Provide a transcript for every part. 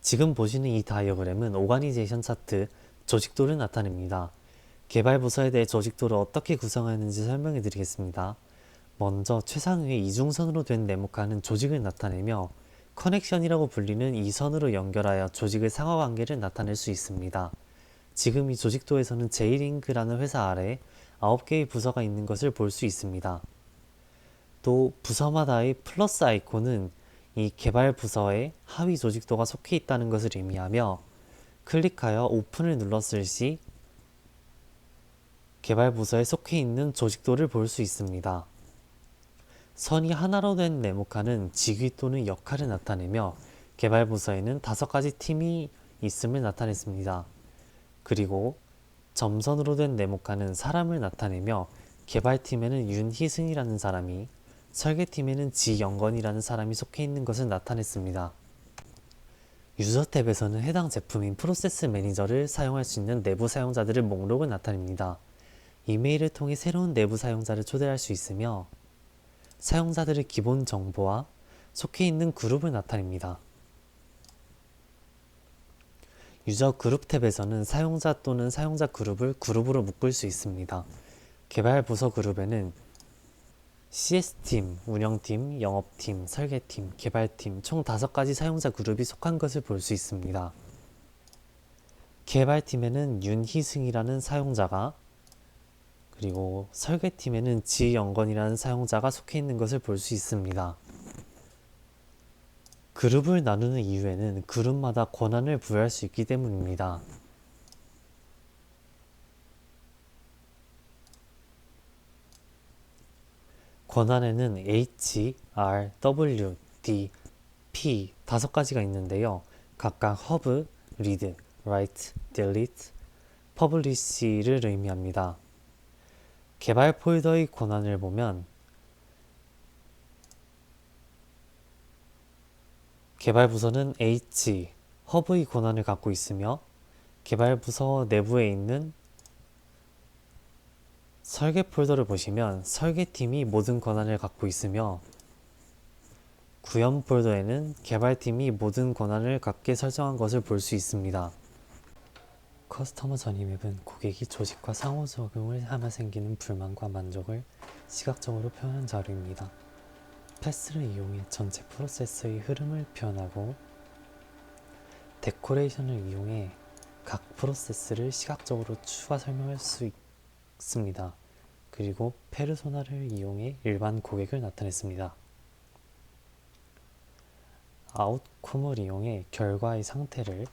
지금 보시는 이 다이어그램은 오가니제이션 차트, 조직도를 나타냅니다. 개발 부서에 대해 조직도를 어떻게 구성하는지 설명해 드리겠습니다. 먼저 최상위의 이중선으로 된 네모칸은 조직을 나타내며 커넥션이라고 불리는 이 선으로 연결하여 조직의 상하관계를 나타낼 수 있습니다. 지금 이 조직도에서는 제이링크라는 회사 아래 9개의 부서가 있는 것을 볼 수 있습니다. 또 부서마다의 플러스 아이콘은 이 개발 부서의 하위 조직도가 속해 있다는 것을 의미하며 클릭하여 오픈을 눌렀을 시 개발 부서에 속해 있는 조직도를 볼 수 있습니다. 선이 하나로 된 네모칸은 직위 또는 역할을 나타내며 개발 부서에는 5가지 팀이 있음을 나타냈습니다. 그리고 점선으로 된 네모칸은 사람을 나타내며 개발팀에는 윤희승이라는 사람이, 설계팀에는 지영건이라는 사람이 속해 있는 것을 나타냈습니다. 유저 탭에서는 해당 제품인 프로세스 매니저를 사용할 수 있는 내부 사용자들의 목록을 나타냅니다. 이메일을 통해 새로운 내부 사용자를 초대할 수 있으며 사용자들의 기본 정보와 속해 있는 그룹을 나타냅니다. 유저 그룹 탭에서는 사용자 또는 사용자 그룹을 그룹으로 묶을 수 있습니다. 개발 부서 그룹에는 CS팀, 운영팀, 영업팀, 설계팀, 개발팀 총 5가지 사용자 그룹이 속한 것을 볼 수 있습니다. 개발팀에는 윤희승이라는 사용자가, 그리고 설계팀에는 지영건이라는 사용자가 속해 있는 것을 볼 수 있습니다. 그룹을 나누는 이유에는 그룹마다 권한을 부여할 수 있기 때문입니다. 권한에는 H, R, W, D, P 5가지가 있는데요. 각각 허브, 리드, 라이트, 딜리트, 퍼블리시를 의미합니다. 개발 폴더의 권한을 보면 개발 부서는 H, 허브의 권한을 갖고 있으며 개발 부서 내부에 있는 설계 폴더를 보시면 설계팀이 모든 권한을 갖고 있으며 구현 폴더에는 개발팀이 모든 권한을 갖게 설정한 것을 볼 수 있습니다. 커스터머 전입 앱은 고객이 조직과 상호작용을 하며 생기는 불만과 만족을 시각적으로 표현한 자료입니다. 패스를 이용해 전체 프로세스의 흐름을 표현하고 데코레이션을 이용해 각 프로세스를 시각적으로 추가 설명할 수 있습니다. 그리고 페르소나를 이용해 일반 고객을 나타냈습니다. 아웃콤을 이용해 결과의 상태를,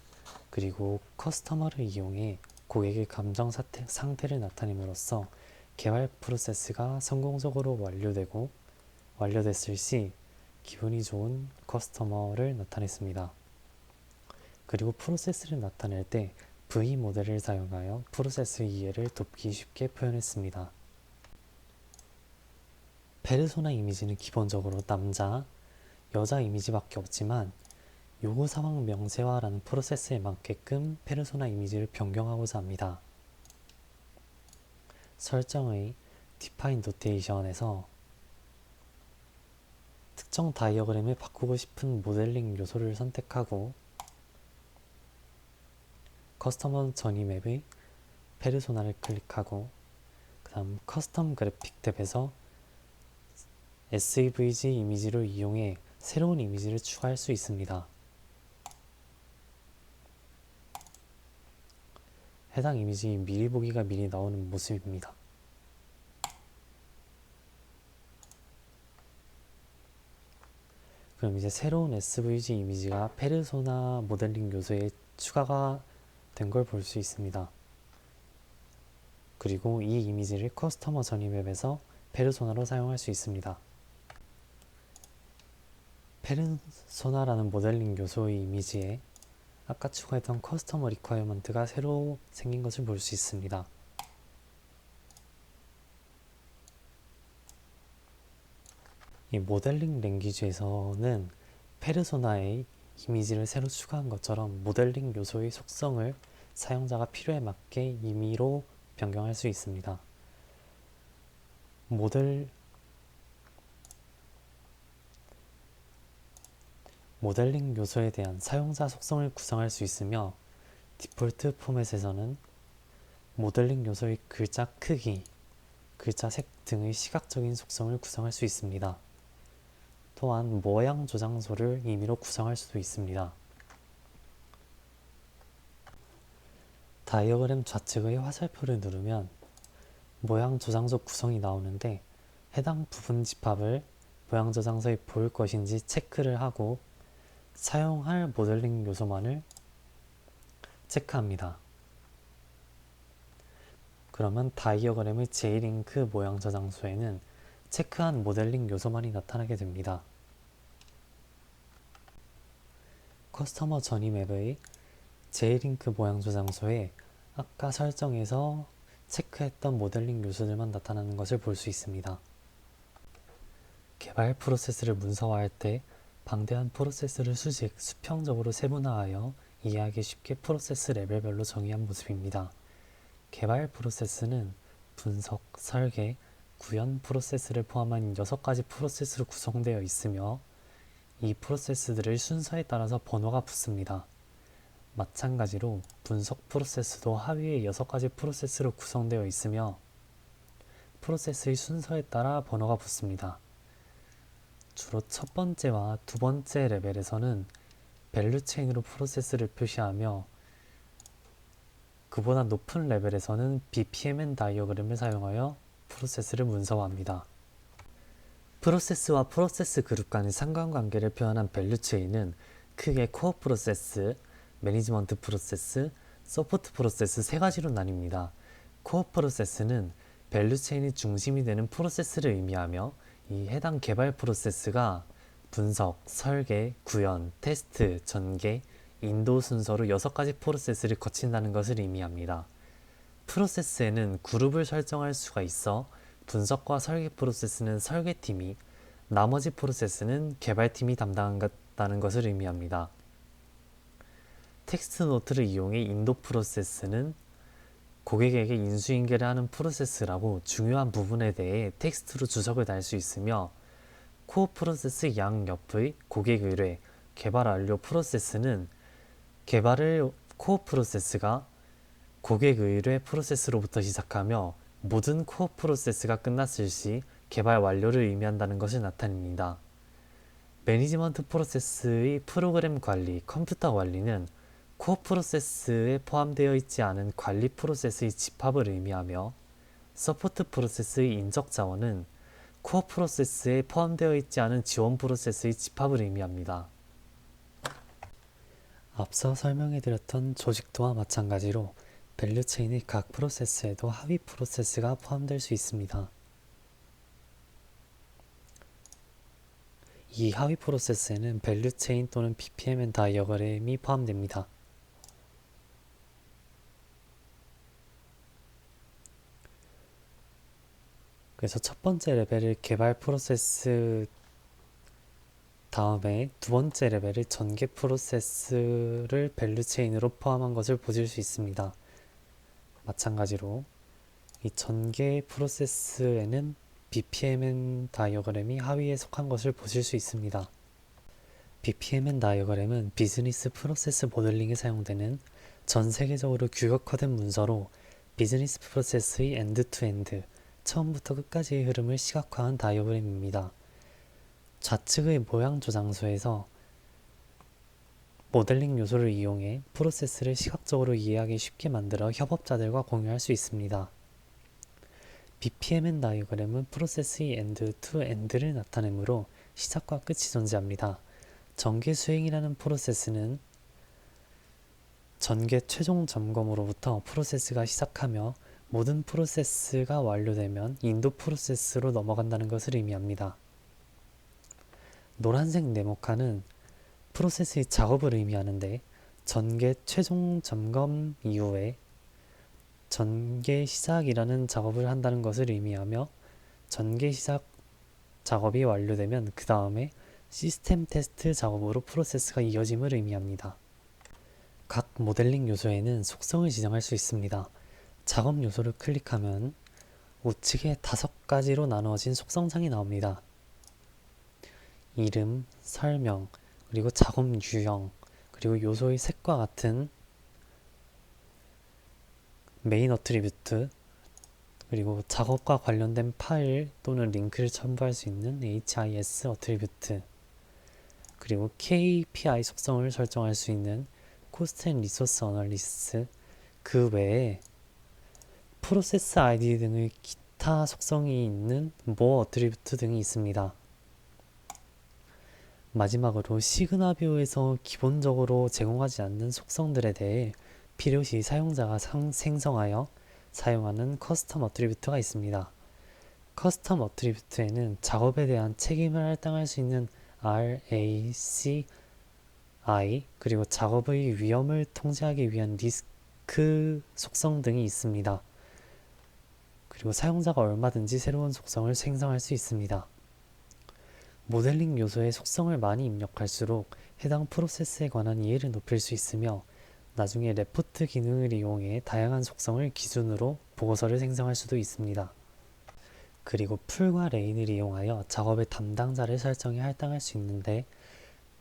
그리고 커스터머를 이용해 고객의 감정 상태를 나타냄으로써 개발 프로세스가 성공적으로 완료됐을 시 기분이 좋은 커스터머를 나타냈습니다. 그리고 프로세스를 나타낼 때 V 모델을 사용하여 프로세스 이해를 돕기 쉽게 표현했습니다. 페르소나 이미지는 기본적으로 남자, 여자 이미지밖에 없지만 요구사항 명세화라는 프로세스에 맞게끔 페르소나 이미지를 변경하고자 합니다. 설정의 Define Notation에서 특정 다이어그램을 바꾸고 싶은 모델링 요소를 선택하고 커스터머 전이 맵의 페르소나를 클릭하고 그 다음 커스텀 그래픽 탭에서 SVG 이미지를 이용해 새로운 이미지를 추가할 수 있습니다. 해당 이미지 미리 보기가 미리 나오는 모습입니다. 그럼 이제 새로운 SVG 이미지가 페르소나 모델링 요소에 추가가 된 걸 볼 수 있습니다. 그리고 이 이미지를 커스터머 전이 맵에서 페르소나로 사용할 수 있습니다. 페르소나라는 모델링 요소의 이미지에 아까 추가했던 커스터머 리ኳ어먼트가 새로 생긴 것을 볼 수 있습니다. 이 모델링 랭귀지에서는 페르소나의 이미지를 새로 추가한 것처럼 모델링 요소의 속성을 사용자가 필요에 맞게 임의로 변경할 수 있습니다. 모델링 요소에 대한 사용자 속성을 구성할 수 있으며 디폴트 포맷에서는 모델링 요소의 글자 크기, 글자 색 등의 시각적인 속성을 구성할 수 있습니다. 또한 모양 저장소를 임의로 구성할 수도 있습니다. 다이어그램 좌측의 화살표를 누르면 모양 저장소 구성이 나오는데 해당 부분 집합을 모양 저장소에 볼 것인지 체크를 하고 사용할 모델링 요소만을 체크합니다. 그러면 다이어그램의 J링크 모양 저장소에는 체크한 모델링 요소만이 나타나게 됩니다. 커스터머 전이 맵의 J링크 모양 저장소에 아까 설정해서 체크했던 모델링 요소들만 나타나는 것을 볼 수 있습니다. 개발 프로세스를 문서화할 때 방대한 프로세스를 수평적으로 세분화하여 이해하기 쉽게 프로세스 레벨별로 정의한 모습입니다. 개발 프로세스는 분석, 설계, 구현 프로세스를 포함한 6가지 프로세스로 구성되어 있으며 이 프로세스들의 순서에 따라서 번호가 붙습니다. 마찬가지로 분석 프로세스도 하위의 6가지 프로세스로 구성되어 있으며 프로세스의 순서에 따라 번호가 붙습니다. 주로 첫 번째와 두 번째 레벨에서는 밸류 체인으로 프로세스를 표시하며 그보다 높은 레벨에서는 BPMN 다이어그램을 사용하여 프로세스를 문서화합니다. 프로세스와 프로세스 그룹 간의 상관관계를 표현한 밸류 체인은 크게 코어 프로세스, 매니지먼트 프로세스, 서포트 프로세스 세 가지로 나뉩니다. 코어 프로세스는 밸류 체인이 중심이 되는 프로세스를 의미하며 이 해당 개발 프로세스가 분석, 설계, 구현, 테스트, 전개, 인도 순서로 6가지 프로세스를 거친다는 것을 의미합니다. 프로세스에는 그룹을 설정할 수가 있어 분석과 설계 프로세스는 설계팀이, 나머지 프로세스는 개발팀이 담당한다는 것을 의미합니다. 텍스트 노트를 이용해 인도 프로세스는 고객에게 인수인계를 하는 프로세스라고 중요한 부분에 대해 텍스트로 주석을 달 수 있으며 코어 프로세스 양옆의 고객 의뢰, 개발 완료 프로세스는 개발을 코어 프로세스가 고객 의뢰 프로세스로부터 시작하며 모든 코어 프로세스가 끝났을 시 개발 완료를 의미한다는 것을 나타냅니다. 매니지먼트 프로세스의 프로그램 관리, 컴퓨터 관리는 코어 프로세스에 포함되어 있지 않은 관리 프로세스의 집합을 의미하며 서포트 프로세스의 인적 자원은 코어 프로세스에 포함되어 있지 않은 지원 프로세스의 집합을 의미합니다. 앞서 설명해드렸던 조직도와 마찬가지로 밸류 체인의 각 프로세스에도 하위 프로세스가 포함될 수 있습니다. 이 하위 프로세스에는 밸류 체인 또는 BPMN 다이어그램이 포함됩니다. 그래서 첫 번째 레벨을 개발 프로세스 다음에 두 번째 레벨을 전개 프로세스를 밸류 체인으로 포함한 것을 보실 수 있습니다. 마찬가지로 이 전개 프로세스에는 BPMN 다이어그램이 하위에 속한 것을 보실 수 있습니다. BPMN 다이어그램은 비즈니스 프로세스 모델링에 사용되는 전 세계적으로 규격화된 문서로 비즈니스 프로세스의 엔드-투-엔드, 처음부터 끝까지의 흐름을 시각화한 다이어그램입니다. 좌측의 모양 저장소에서 모델링 요소를 이용해 프로세스를 시각적으로 이해하기 쉽게 만들어 협업자들과 공유할 수 있습니다. BPMN 다이어그램은 프로세스의 엔드-투-엔드를 나타내므로 시작과 끝이 존재합니다. 전개 수행이라는 프로세스는 전개 최종 점검으로부터 프로세스가 시작하며 모든 프로세스가 완료되면 인도 프로세스로 넘어간다는 것을 의미합니다. 노란색 네모칸은 프로세스의 작업을 의미하는데 전개 최종 점검 이후에 전개 시작이라는 작업을 한다는 것을 의미하며 전개 시작 작업이 완료되면 그 다음에 시스템 테스트 작업으로 프로세스가 이어짐을 의미합니다. 각 모델링 요소에는 속성을 지정할 수 있습니다. 작업 요소를 클릭하면 우측에 5가지로 나누어진 속성창이 나옵니다. 이름, 설명, 그리고 작업 유형, 그리고 요소의 색과 같은 메인 어트리뷰트, 그리고 작업과 관련된 파일 또는 링크를 첨부할 수 있는 HIS 어트리뷰트, 그리고 KPI 속성을 설정할 수 있는 코스트 앤 리소스 어널리시스, 그 외에 프로세스 아이디 등의 기타 속성이 있는 모어 어트리뷰트 등이 있습니다. 마지막으로 시그마 뷰에서 기본적으로 제공하지 않는 속성들에 대해 필요시 사용자가 생성하여 사용하는 커스텀 어트리뷰트가 있습니다. 커스텀 어트리뷰트에는 작업에 대한 책임을 할당할 수 있는 RACI, 그리고 작업의 위험을 통제하기 위한 리스크 속성 등이 있습니다. 그리고 사용자가 얼마든지 새로운 속성을 생성할 수 있습니다. 모델링 요소의 속성을 많이 입력할수록 해당 프로세스에 관한 이해를 높일 수 있으며 나중에 레포트 기능을 이용해 다양한 속성을 기준으로 보고서를 생성할 수도 있습니다. 그리고 풀과 레인을 이용하여 작업의 담당자를 설정해 할당할 수 있는데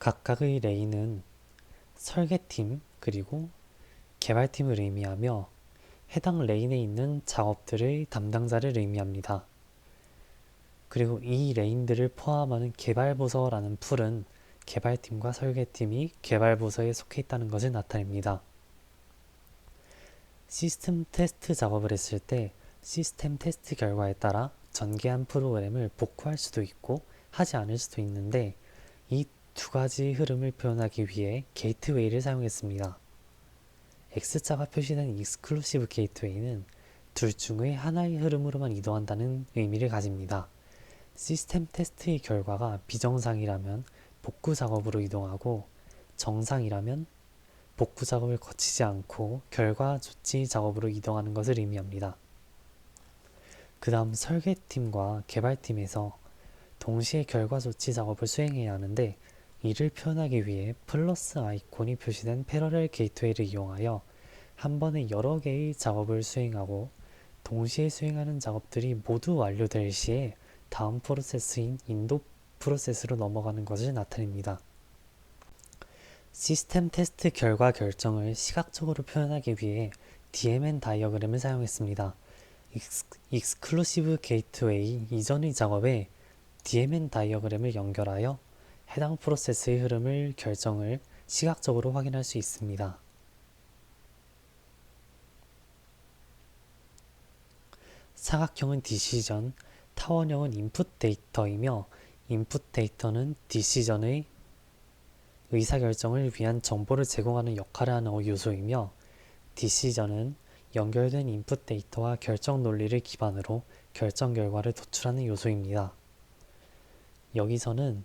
각각의 레인은 설계팀 그리고 개발팀을 의미하며 해당 레인에 있는 작업들의 담당자를 의미합니다. 그리고 이 레인들을 포함하는 개발부서라는 풀은 개발팀과 설계팀이 개발부서에 속해 있다는 것을 나타냅니다. 시스템 테스트 작업을 했을 때 시스템 테스트 결과에 따라 전개한 프로그램을 복구할 수도 있고 하지 않을 수도 있는데 이 두 가지 흐름을 표현하기 위해 게이트웨이를 사용했습니다. X자가 표시된 익스클루시브 게이트웨이는 둘 중의 하나의 흐름으로만 이동한다는 의미를 가집니다. 시스템 테스트의 결과가 비정상이라면 복구 작업으로 이동하고 정상이라면 복구 작업을 거치지 않고 결과 조치 작업으로 이동하는 것을 의미합니다. 그 다음 설계팀과 개발팀에서 동시에 결과 조치 작업을 수행해야 하는데 이를 표현하기 위해 플러스 아이콘이 표시된 패러렐 게이트웨이를 이용하여 한 번에 여러 개의 작업을 수행하고 동시에 수행하는 작업들이 모두 완료될 시에 다음 프로세스인 인도 프로세스로 넘어가는 것을 나타냅니다. 시스템 테스트 결과 결정을 시각적으로 표현하기 위해 DMN 다이어그램을 사용했습니다. 익스클루시브 게이트웨이 이전의 작업에 DMN 다이어그램을 연결하여 해당 프로세스의 흐름을 결정을 시각적으로 확인할 수 있습니다. 사각형은 디시전, 타원형은 인풋 데이터이며 인풋 데이터는 디시전의 의사결정을 위한 정보를 제공하는 역할을 하는 요소이며 디시전은 연결된 인풋 데이터와 결정 논리를 기반으로 결정 결과를 도출하는 요소입니다. 여기서는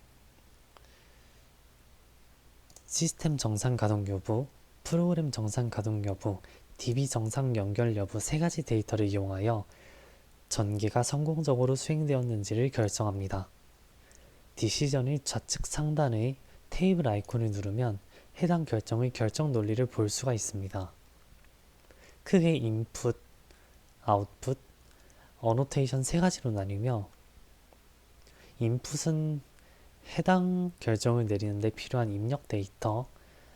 시스템 정상 가동 여부, 프로그램 정상 가동 여부, DB 정상 연결 여부 세 가지 데이터를 이용하여 전개가 성공적으로 수행되었는지를 결정합니다. 디시전의 좌측 상단의 테이블 아이콘을 누르면 해당 결정의 결정 논리를 볼 수가 있습니다. 크게 인풋, 아웃풋, 어노테이션 세 가지로 나뉘며 인풋은 해당 결정을 내리는데 필요한 입력 데이터,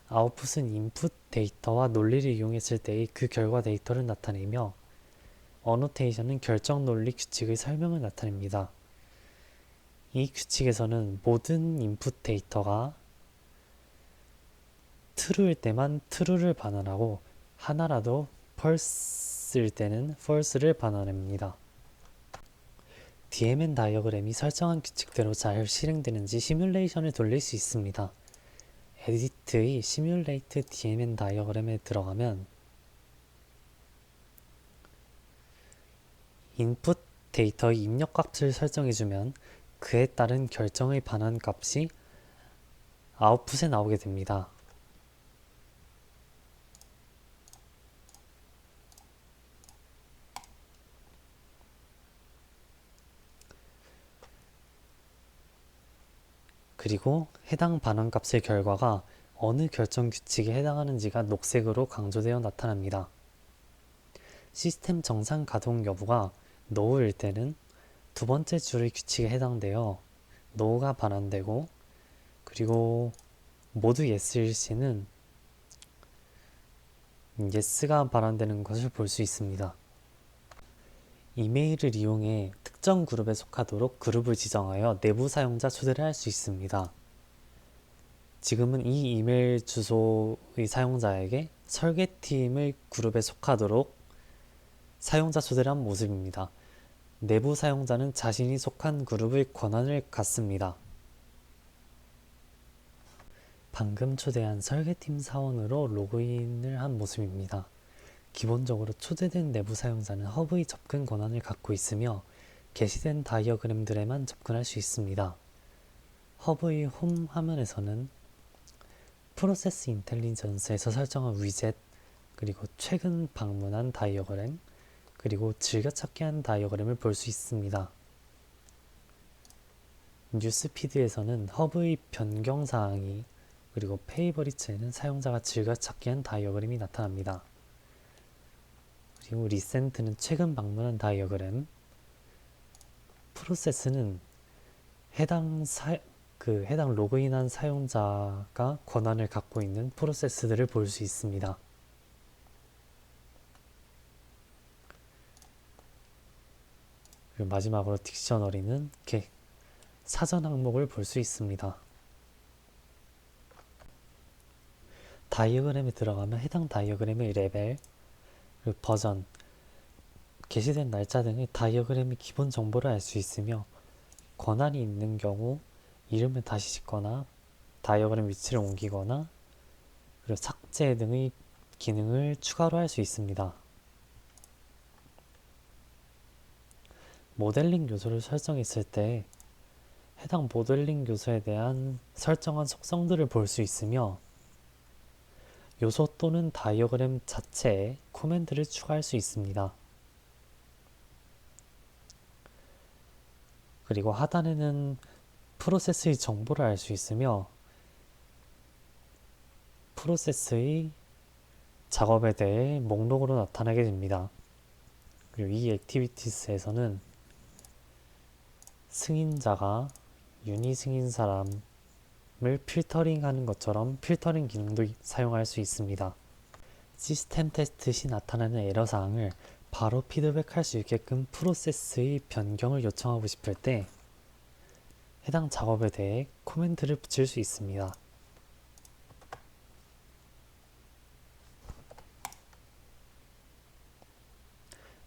아웃풋은 인풋 데이터와 논리를 이용했을 때의 그 결과 데이터를 나타내며 어노테이션은 결정 논리 규칙의 설명을 나타냅니다. 이 규칙에서는 모든 인풋 데이터가 true일 때만 true를 반환하고 하나라도 false일 때는 false를 반환합니다. DMN 다이어그램이 설정한 규칙대로 잘 실행되는지 시뮬레이션을 돌릴 수 있습니다. 에디트의 Simulate DMN 다이어그램에 들어가면 인풋 데이터의 입력 값을 설정해주면 그에 따른 결정의 반환 값이 아웃풋에 나오게 됩니다. 그리고 해당 반환값의 결과가 어느 결정 규칙에 해당하는지가 녹색으로 강조되어 나타납니다. 시스템 정상 가동 여부가 NO일 때는 두 번째 줄의 규칙에 해당되어 NO가 반환되고 그리고 모두 yes일 시는 yes가 발언되는 것을 볼 수 있습니다. 이메일을 이용해 특정 그룹에 속하도록 그룹을 지정하여 내부 사용자 초대를 할 수 있습니다. 지금은 이 이메일 주소의 사용자에게 설계팀의 그룹에 속하도록 사용자 초대를 한 모습입니다. 내부 사용자는 자신이 속한 그룹의 권한을 갖습니다. 방금 초대한 설계팀 사원으로 로그인을 한 모습입니다. 기본적으로 초대된 내부 사용자는 허브의 접근 권한을 갖고 있으며 게시된 다이어그램들에만 접근할 수 있습니다. 허브의 홈 화면에서는 프로세스 인텔리전스에서 설정한 위젯, 그리고 최근 방문한 다이어그램, 그리고 즐겨찾기 한 다이어그램을 볼 수 있습니다. 뉴스피드에서는 허브의 변경사항이, 그리고 페이버리츠에는 사용자가 즐겨찾기 한 다이어그램이 나타납니다. 그리고 리센트는 최근 방문한 다이어그램, 프로세스는 해당 로그인한 사용자가 권한을 갖고 있는 프로세스들을 볼 수 있습니다. 그리고 마지막으로 딕셔너리는 사전 항목을 볼 수 있습니다. 다이어그램에 들어가면 해당 다이어그램의 레벨, 그리고 버전, 게시된 날짜 등의 다이어그램의 기본 정보를 알 수 있으며 권한이 있는 경우 이름을 다시 짓거나 다이어그램 위치를 옮기거나 그리고 삭제 등의 기능을 추가로 할 수 있습니다. 모델링 요소를 설정했을 때 해당 모델링 요소에 대한 설정한 속성들을 볼 수 있으며 요소 또는 다이어그램 자체에 코멘트를 추가할 수 있습니다. 그리고 하단에는 프로세스의 정보를 알 수 있으며 프로세스의 작업에 대해 목록으로 나타나게 됩니다. 그리고 이 액티비티스에서는 승인자가 유니 승인 사람을 필터링하는 것처럼 필터링 기능도 사용할 수 있습니다. 시스템 테스트 시 나타나는 에러사항을 바로 피드백할 수 있게끔 프로세스의 변경을 요청하고 싶을 때 해당 작업에 대해 코멘트를 붙일 수 있습니다.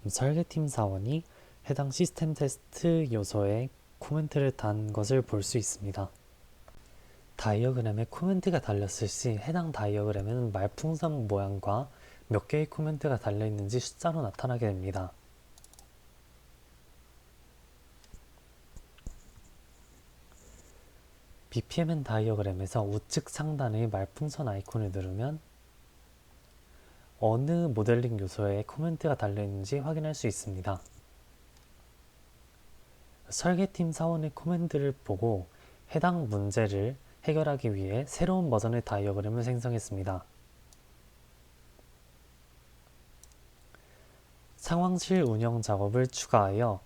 설계팀 사원이 해당 시스템 테스트 요소에 코멘트를 단 것을 볼 수 있습니다. 다이어그램에 코멘트가 달렸을 시 해당 다이어그램에는 말풍선 모양과 몇 개의 코멘트가 달려있는지 숫자로 나타나게 됩니다. BPMN 다이어그램에서 우측 상단의 말풍선 아이콘을 누르면 어느 모델링 요소에 코멘트가 달려있는지 확인할 수 있습니다. 설계팀 사원의 코멘트를 보고 해당 문제를 해결하기 위해 새로운 버전의 다이어그램을 생성했습니다. 상황실 운영 작업을 추가하여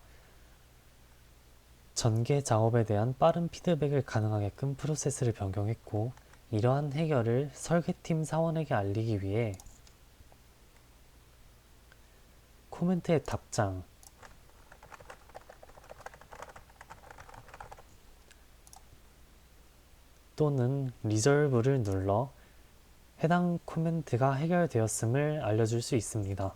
전개 작업에 대한 빠른 피드백을 가능하게끔 프로세스를 변경했고 이러한 해결을 설계팀 사원에게 알리기 위해 코멘트의 답장 또는 리졸브를 눌러 해당 코멘트가 해결되었음을 알려줄 수 있습니다.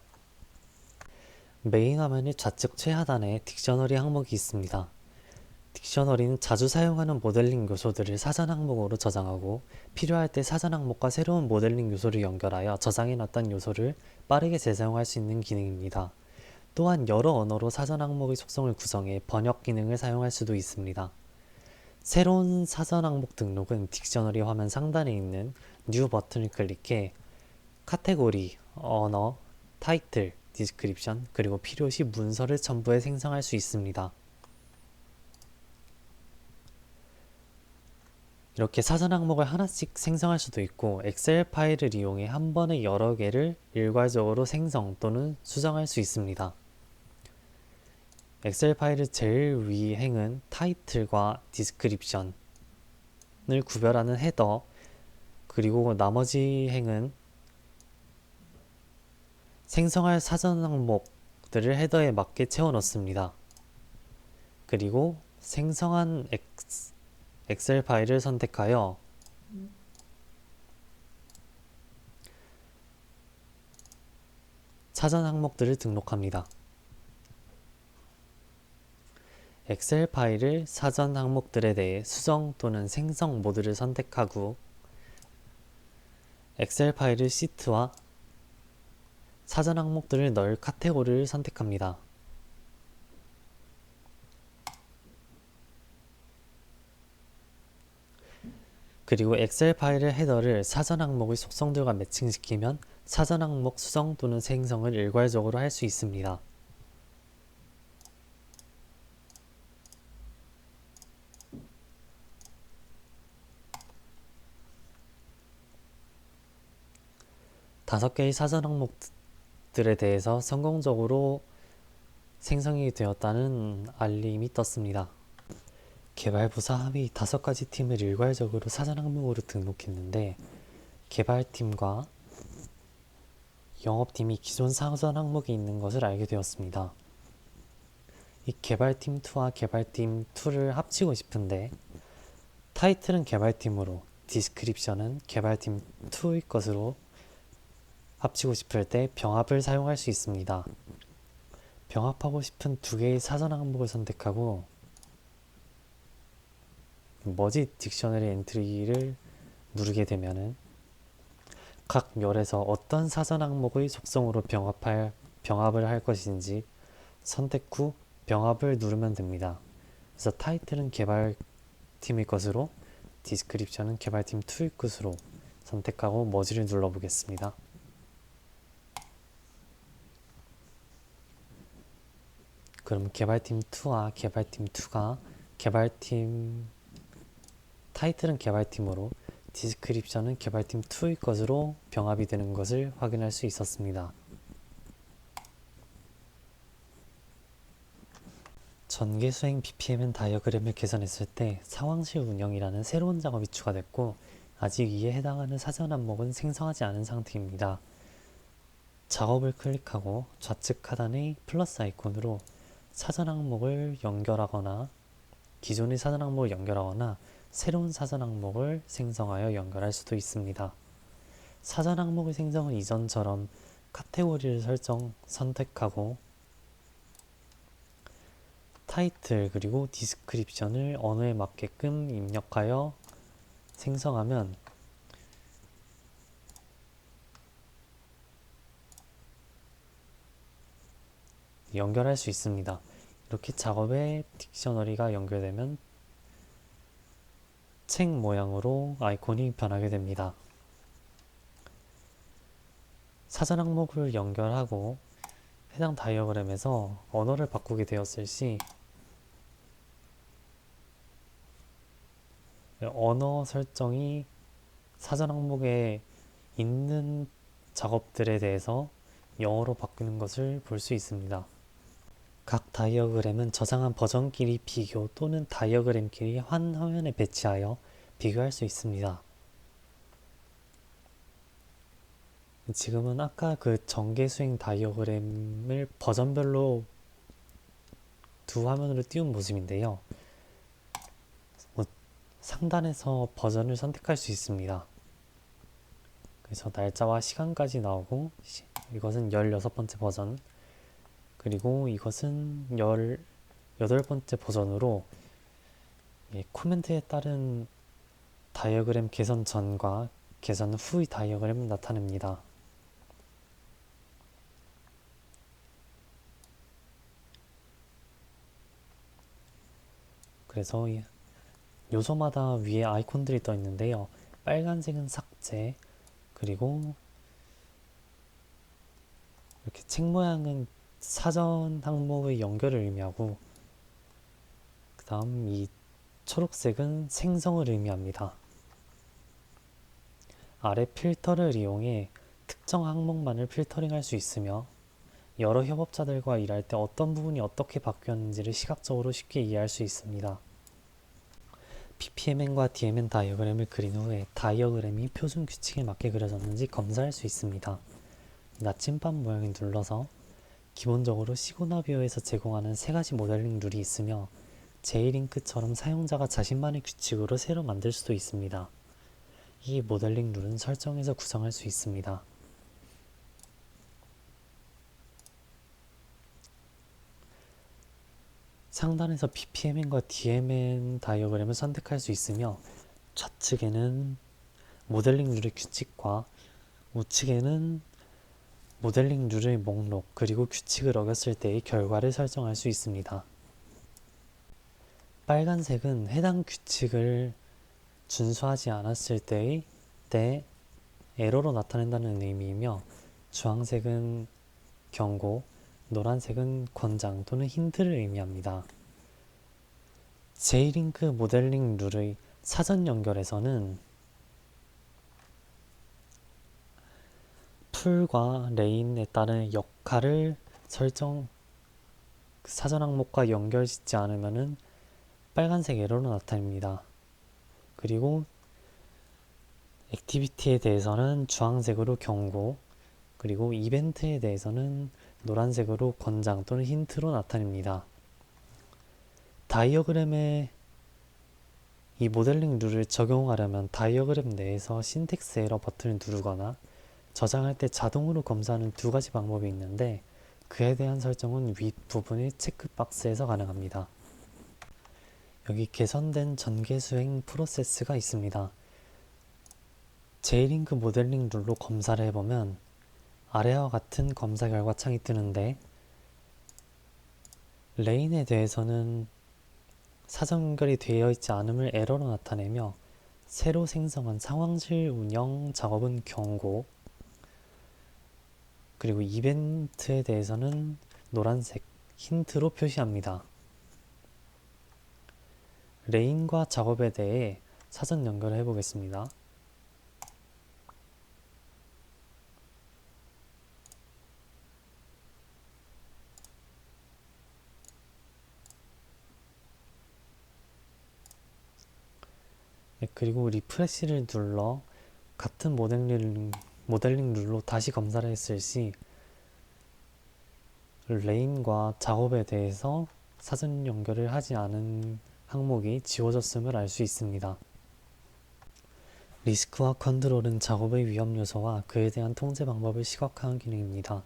메인 화면의 좌측 최하단에 딕셔너리 항목이 있습니다. 딕셔너리는 자주 사용하는 모델링 요소들을 사전 항목으로 저장하고 필요할 때 사전 항목과 새로운 모델링 요소를 연결하여 저장해놨던 요소를 빠르게 재사용할 수 있는 기능입니다. 또한 여러 언어로 사전 항목의 속성을 구성해 번역 기능을 사용할 수도 있습니다. 새로운 사전 항목 등록은 딕셔너리 화면 상단에 있는 뉴 버튼을 클릭해 카테고리, 언어, 타이틀, 디스크립션, 그리고 필요시 문서를 첨부해 생성할 수 있습니다. 이렇게 사전 항목을 하나씩 생성할 수도 있고 엑셀 파일을 이용해 한 번에 여러 개를 일괄적으로 생성 또는 수정할 수 있습니다. 엑셀 파일의 제일 위 행은 타이틀과 디스크립션을 구별하는 헤더, 그리고 나머지 행은 생성할 사전 항목들을 헤더에 맞게 채워 넣습니다. 그리고 생성한 엑셀 파일을 선택하여 사전 항목들을 등록합니다. 엑셀 파일을 사전 항목들에 대해 수정 또는 생성 모드를 선택하고 엑셀 파일을 시트와 사전 항목들을 넣을 카테고리를 선택합니다. 그리고 엑셀 파일의 헤더를 사전 항목의 속성들과 매칭시키면 사전 항목 수정 또는 생성을 일괄적으로 할 수 있습니다. 다섯 개의 사전 항목들에 대해서 성공적으로 생성이 되었다는 알림이 떴습니다. 개발부서 하위 5가지 팀을 일괄적으로 사전 항목으로 등록했는데 개발팀과 영업팀이 기존 사전 항목이 있는 것을 알게 되었습니다. 이 개발팀 2와 개발팀 2를 합치고 싶은데 타이틀은 개발팀으로 디스크립션은 개발팀 2의 것으로 합치고 싶을 때 병합을 사용할 수 있습니다. 병합하고 싶은 2개의 사전 항목을 선택하고 머지 딕셔너리 엔트리를 누르게 되면은 각 열에서 어떤 사전 항목의 속성으로 병합을 할 것인지 선택 후 병합을 누르면 됩니다. 그래서 타이틀은 개발팀의 것으로 디스크립션은 개발팀 2의 것으로 선택하고 머지를 눌러보겠습니다. 그럼 개발팀 2와 개발팀 2가 개발팀 타이틀은 개발팀으로 디스크립션은 개발팀 2의 것으로 병합이 되는 것을 확인할 수 있었습니다. 전개 수행 BPMN 다이어그램을 개선했을 때 상황실 운영이라는 새로운 작업이 추가됐고 아직 이에 해당하는 사전 항목은 생성하지 않은 상태입니다. 작업을 클릭하고 좌측 하단의 플러스 아이콘으로 사전 항목을 연결하거나 기존의 사전 항목을 연결하거나 새로운 사전 항목을 생성하여 연결할 수도 있습니다. 사전 항목의 생성은 이전처럼 카테고리를 선택하고 타이틀 그리고 디스크립션을 언어에 맞게끔 입력하여 생성하면 연결할 수 있습니다. 이렇게 작업에 딕셔너리가 연결되면 책 모양으로 아이콘이 변하게 됩니다. 사전 항목을 연결하고 해당 다이어그램에서 언어를 바꾸게 되었을 시 언어 설정이 사전 항목에 있는 작업들에 대해서 영어로 바뀌는 것을 볼 수 있습니다. 각 다이어그램은 저장한 버전끼리 비교 또는 다이어그램끼리 한 화면에 배치하여 비교할 수 있습니다. 지금은 아까 그 전개 수행 다이어그램을 버전별로 두 화면으로 띄운 모습인데요. 상단에서 버전을 선택할 수 있습니다. 그래서 날짜와 시간까지 나오고 이것은 16번째 버전 그리고 이것은 18번째 버전으로 코멘트에 따른 다이어그램 개선 전과 개선 후의 다이어그램을 나타냅니다. 그래서 요소마다 위에 아이콘들이 떠 있는데요. 빨간색은 삭제, 그리고 이렇게 책 모양은 사전 항목의 연결을 의미하고 그 다음 이 초록색은 생성을 의미합니다. 아래 필터를 이용해 특정 항목만을 필터링할 수 있으며 여러 협업자들과 일할 때 어떤 부분이 어떻게 바뀌었는지를 시각적으로 쉽게 이해할 수 있습니다. PPMN과 DMN 다이어그램을 그린 후에 다이어그램이 표준 규칙에 맞게 그려졌는지 검사할 수 있습니다. 나침반 모양을 눌러서 기본적으로 시고나비오에서 제공하는 세 가지 모델링 룰이 있으며 제이링크처럼 사용자가 자신만의 규칙으로 새로 만들 수도 있습니다. 이 모델링 룰은 설정에서 구성할 수 있습니다. 상단에서 PPMN과 DMN 다이어그램을 선택할 수 있으며 좌측에는 모델링 룰의 규칙과 우측에는 모델링 룰의 목록 그리고 규칙을 어겼을 때의 결과를 설정할 수 있습니다. 빨간색은 해당 규칙을 준수하지 않았을 때의 에러로 나타낸다는 의미이며 주황색은 경고, 노란색은 권장 또는 힌트를 의미합니다. 제이링크 모델링 룰의 사전 연결에서는 풀과 레인에 따른 역할을 사전 항목과 연결짓지 않으면 빨간색 에러로 나타납니다. 그리고 액티비티에 대해서는 주황색으로 경고, 그리고 이벤트에 대해서는 노란색으로 권장 또는 힌트로 나타냅니다. 다이어그램에 이 모델링 룰을 적용하려면 다이어그램 내에서 신텍스 에러 버튼을 누르거나 저장할 때 자동으로 검사하는 두 가지 방법이 있는데 그에 대한 설정은 윗부분의 체크박스에서 가능합니다. 여기 개선된 전개 수행 프로세스가 있습니다. 제이링크 모델링 룰로 검사를 해보면 아래와 같은 검사 결과 창이 뜨는데 레인에 대해서는 사전 연결이 되어 있지 않음을 에러로 나타내며 새로 생성한 상황실 운영 작업은 경고, 그리고 이벤트에 대해서는 노란색 힌트로 표시합니다. 레인과 작업에 대해 사전 연결을 해보겠습니다. 그리고 리프레시를 눌러 같은 모델링 룰로 다시 검사를 했을 시 레인과 작업에 대해서 사전 연결을 하지 않은 항목이 지워졌음을 알 수 있습니다. 리스크와 컨트롤은 작업의 위험 요소와 그에 대한 통제 방법을 시각화하는 기능입니다.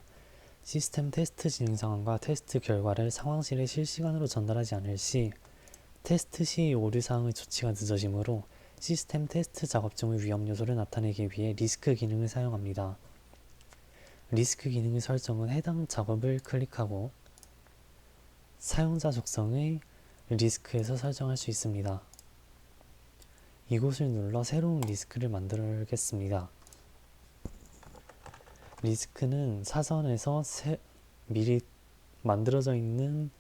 시스템 테스트 진행 상황과 테스트 결과를 상황실에 실시간으로 전달하지 않을 시 테스트 시 오류 사항의 조치가 늦어지므로 시스템 테스트 작업 중의 위험 요소를 나타내기 위해 리스크 기능을 사용합니다. 리스크 기능의 설정은 해당 작업을 클릭하고 사용자 적성의 리스크에서 설정할 수 있습니다. 이곳을 눌러 새로운 리스크를 만들겠습니다. 리스크는 사전에서 미리 만들어져 있는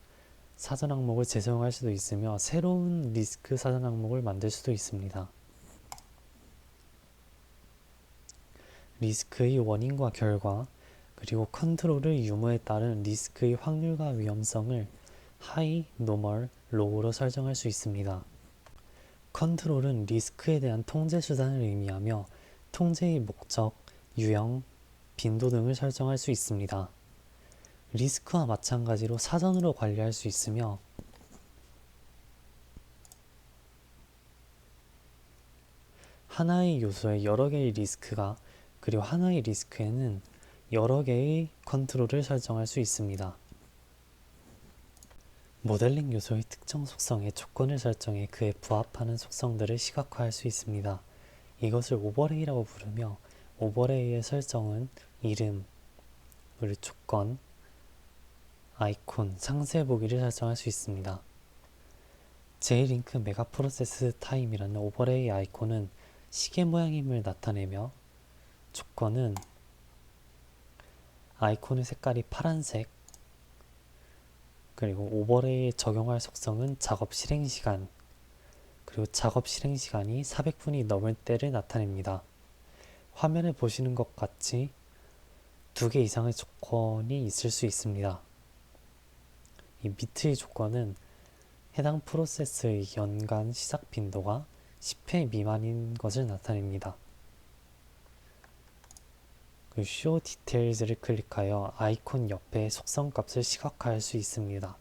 사전 항목을 재사용할 수도 있으며 새로운 리스크 사전 항목을 만들 수도 있습니다. 리스크의 원인과 결과, 그리고 컨트롤의 유무에 따른 리스크의 확률과 위험성을 하이, 노멀, 로우로 설정할 수 있습니다. 컨트롤은 리스크에 대한 통제 수단을 의미하며 통제의 목적, 유형, 빈도 등을 설정할 수 있습니다. 리스크와 마찬가지로 사전으로 관리할 수 있으며 하나의 요소에 여러 개의 리스크가 그리고 하나의 리스크에는 여러 개의 컨트롤을 설정할 수 있습니다. 모델링 요소의 특정 속성에 조건을 설정해 그에 부합하는 속성들을 시각화할 수 있습니다. 이것을 오버레이라고 부르며 오버레이의 설정은 이름, 그리고 조건, 아이콘, 상세 보기를 설정할 수 있습니다. 제이링크 메가 프로세스 타임이라는 오버레이 아이콘은 시계 모양임을 나타내며 조건은 아이콘의 색깔이 파란색, 그리고 오버레이에 적용할 속성은 작업 실행시간, 그리고 작업 실행시간이 400분이 넘을 때를 나타냅니다. 화면에 보시는 것 같이 2개 이상의 조건이 있을 수 있습니다. 이 밑의 조건은 해당 프로세스의 연간 시작 빈도가 10회 미만인 것을 나타냅니다. 그 Show Details를 클릭하여 아이콘 옆에 속성 값을 시각화할 수 있습니다.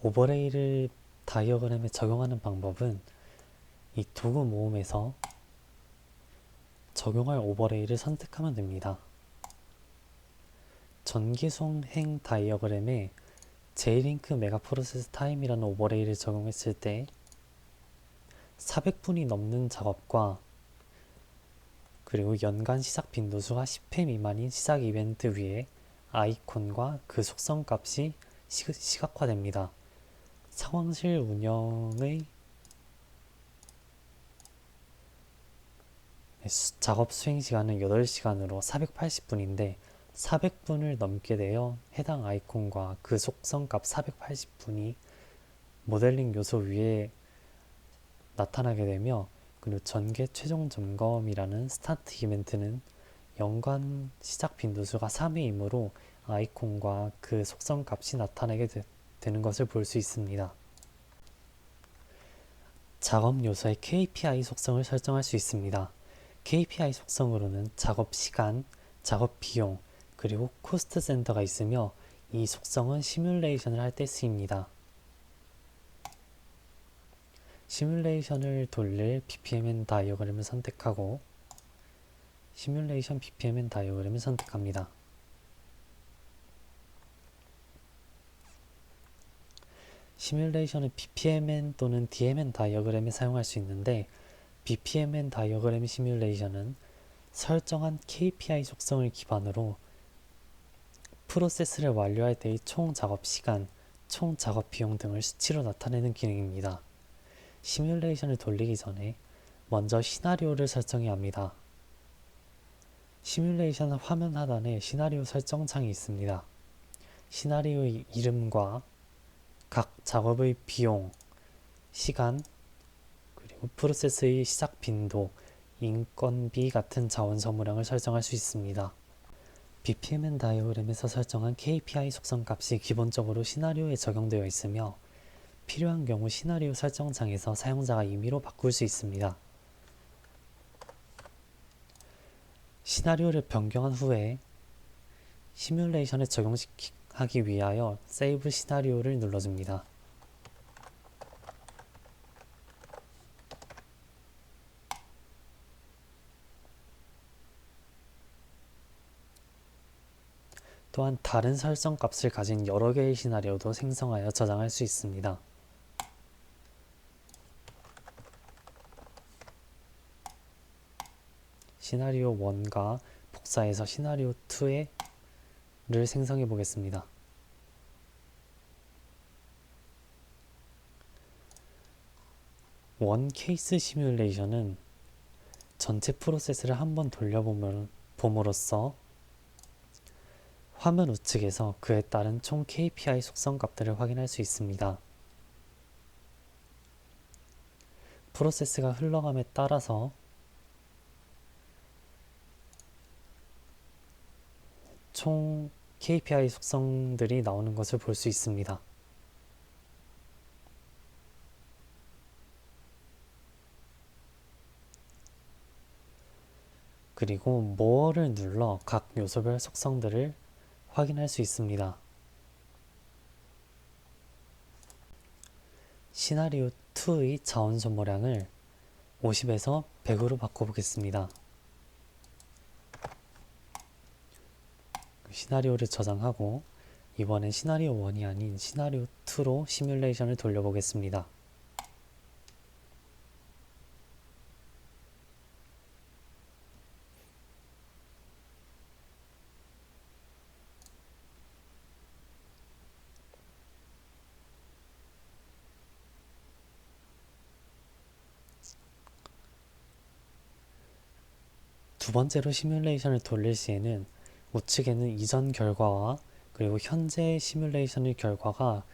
오버레이를 다이어그램에 적용하는 방법은 이 도구 모음에서 적용할 오버레이를 선택하면 됩니다. 전기송행 다이어그램에 J링크 메가프로세스 타임이라는 오버레이를 적용했을 때 400분이 넘는 작업과 그리고 연간 시작 빈도수가 10회 미만인 시작 이벤트 위에 아이콘과 그 속성 값이 시각화됩니다. 상황실 운영의 작업 수행 시간은 8시간으로 480분인데 400분을 넘게 되어 해당 아이콘과 그 속성 값 480분이 모델링 요소 위에 나타나게 되며 그리고 전개 최종 점검이라는 스타트 이벤트는 연간 시작 빈도수가 3회이므로 아이콘과 그 속성 값이 나타나게 되는 것을 볼 수 있습니다. 작업 요소의 KPI 속성을 설정할 수 있습니다. KPI 속성으로는 작업 시간, 작업 비용, 그리고 코스트 센터가 있으며 이 속성은 시뮬레이션을 할 때 쓰입니다. 시뮬레이션을 돌릴 BPMN 다이어그램을 선택하고 시뮬레이션 BPMN 다이어그램을 선택합니다. 시뮬레이션은 BPMN 또는 DMN 다이어그램에 사용할 수 있는데 BPMN 다이어그램 시뮬레이션은 설정한 KPI 속성을 기반으로 프로세스를 완료할 때의 총 작업 시간, 총 작업 비용 등을 수치로 나타내는 기능입니다. 시뮬레이션을 돌리기 전에 먼저 시나리오를 설정해야 합니다. 시뮬레이션 화면 하단에 시나리오 설정 창이 있습니다. 시나리오의 이름과 각 작업의 비용, 시간, 그리고 프로세스의 시작 빈도, 인건비 같은 자원 소모량을 설정할 수 있습니다. BPMN 다이어그램에서 설정한 KPI 속성 값이 기본적으로 시나리오에 적용되어 있으며 필요한 경우 시나리오 설정창에서 사용자가 임의로 바꿀 수 있습니다. 시나리오를 변경한 후에 시뮬레이션에 적용하기 위하여 세이브 시나리오를 눌러줍니다. 또한 다른 설정 값을 가진 여러 개의 시나리오도 생성하여 저장할 수 있습니다. 시나리오 1과 복사해서 시나리오 2를 생성해 보겠습니다. 원 케이스 시뮬레이션은 전체 프로세스를 한번 돌려봄으로써 화면 우측에서 그에 따른 총 KPI 속성 값들을 확인할 수 있습니다. 프로세스가 흘러감에 따라서 총 KPI 속성들이 나오는 것을 볼 수 있습니다. 그리고 more를 눌러 각 요소별 속성들을 확인할 수 있습니다. 시나리오 2의 자원 소모량을 50에서 100으로 바꿔보겠습니다. 시나리오를 저장하고 이번엔 시나리오 1이 아닌 시나리오 2로 시뮬레이션을 돌려보겠습니다. 두 번째로 시뮬레이션을 돌릴 시에는 우측에는 이전 결과와 그리고 현재 시뮬레이션의 결과가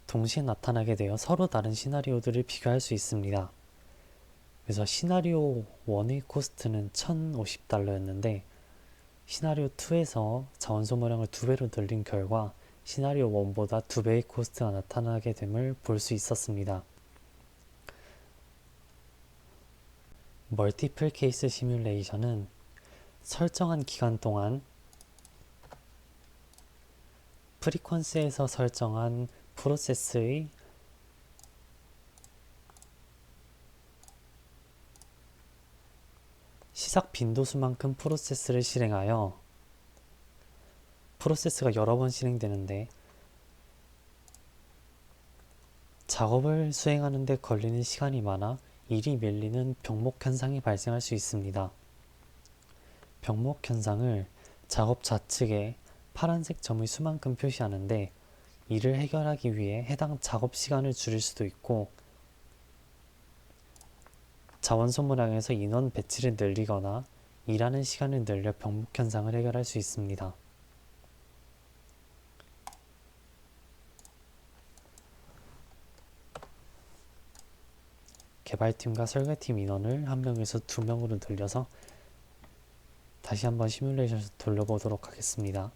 동시에 나타나게 되어 서로 다른 시나리오들을 비교할 수 있습니다. 그래서 시나리오 1의 코스트는 $1,050였는데 시나리오 2에서 자원 소모량을 2배로 늘린 결과 시나리오 1보다 2배의 코스트가 나타나게 됨을 볼 수 있었습니다. 멀티플 케이스 시뮬레이션은 설정한 기간 동안 프리퀀스에서 설정한 프로세스의 시작 빈도수만큼 프로세스를 실행하여 프로세스가 여러 번 실행되는데 작업을 수행하는 데 걸리는 시간이 많아 일이 밀리는 병목 현상이 발생할 수 있습니다. 병목 현상을 작업 좌측에 파란색 점의 수만큼 표시하는데 이를 해결하기 위해 해당 작업 시간을 줄일 수도 있고 자원 소모량에서 인원 배치를 늘리거나 일하는 시간을 늘려 병목 현상을 해결할 수 있습니다. 개발팀과 설계팀 인원을 1명에서 2명으로 늘려서 다시 한번 시뮬레이션을 돌려보도록 하겠습니다.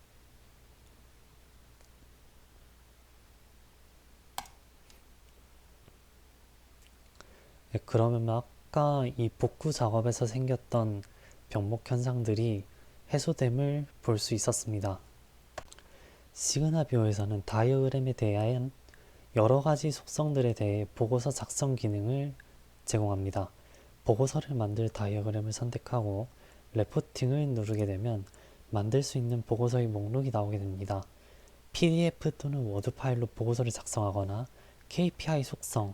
네, 그러면 아까 이 복구 작업에서 생겼던 병목 현상들이 해소됨을 볼 수 있었습니다. 시그나뷰어에서는 다이어그램에 대한 여러 가지 속성들에 대해 보고서 작성 기능을 제공합니다. 보고서를 만들 다이어그램을 선택하고 레포팅을 누르게 되면 만들 수 있는 보고서의 목록이 나오게 됩니다. PDF 또는 워드 파일로 보고서를 작성하거나 KPI 속성,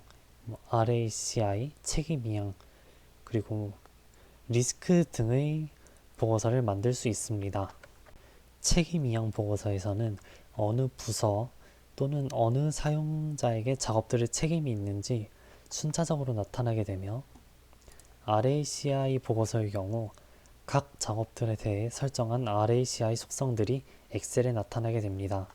RACI, 책임이행, 그리고 리스크 등의 보고서를 만들 수 있습니다. 책임이행 보고서에서는 어느 부서 또는 어느 사용자에게 작업들의 책임이 있는지 순차적으로 나타나게 되며 RACI 보고서의 경우 각 작업들에 대해 설정한 RACI 속성들이 엑셀에 나타나게 됩니다.